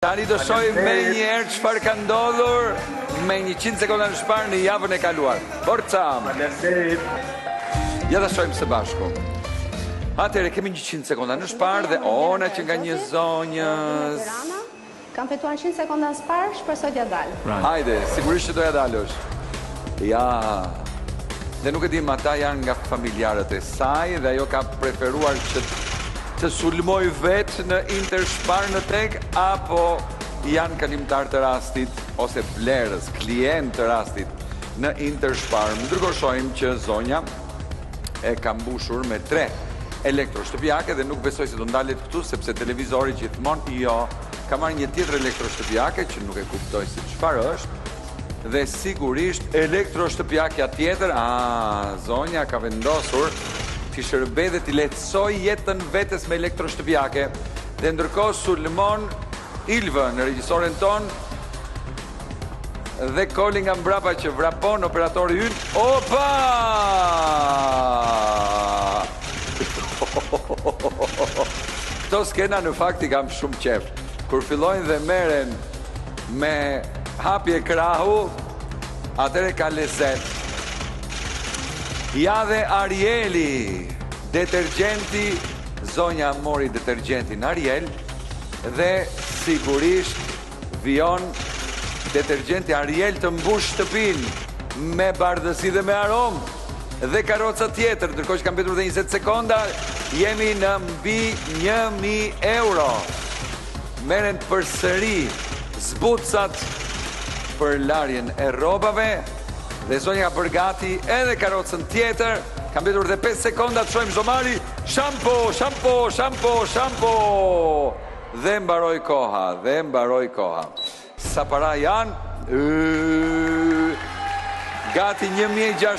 Tani do shohim me njerë çfarë ka ndodhur me 100 sekonda në shparë në javën e kaluar. Forca! Ja da shohim së bashku. Atëherë kemi 100 sekonda në shparë dhe ona që nga një zonjës. Kam fituar 100 sekonda në shparë, shpresoj t'ja dalë. Hajde, sigurisht që doja dalësh. Ja. Dhe nuk e dim, ata janë nga familjarët e saj dhe ajo ka preferuar që sulmoj vetë në Interspar në tek, apo janë kalimtar të rastit, ose blerës, klient të rastit në Interspar. Më ndërkohë që zonja e ka mbushur me 3 elektroshtëpiake dhe nuk besoj se do ndalet këtu, sepse televizori gjithmonë jo, ka marrë një tjetër elektroshtëpiake që nuk e kuptoj se çfarë është, dhe sigurisht elektroshtëpiakja tjetër, zonja ka vendosur t'i shërbej dhe t'i lehtësoj jetën vetës me elektroshtëpiake. Dhe ndërkohë sulmon Ilvë në regjisoren ton dhe Koli nga mbrapa që vrapon operatori ynë. Opa! Këto skena në fakt i kam shumë qef. Kur fillojnë dhe meren me hapje krahu, atëre ka lezet. Ja dhe Arieli, detergjenti, zonja mori detergjentin Ariel dhe sigurisht vion detergjenti Ariel të mbush shtëpin me bardhësi dhe me aromë dhe karoca tjetër, ndërkohë që kam mbetur dhe 20 sekonda, jemi në mbi 1000 euro. Meren përsëri zbucat për larjen e rrobave. Dhe zonja ka përgati edhe karocën tjetër. Kam mbetur dhe 5 sekonda të shojmë zomari. Shampo. Dhe mbaroj koha. Sa para janë? Gati 1600.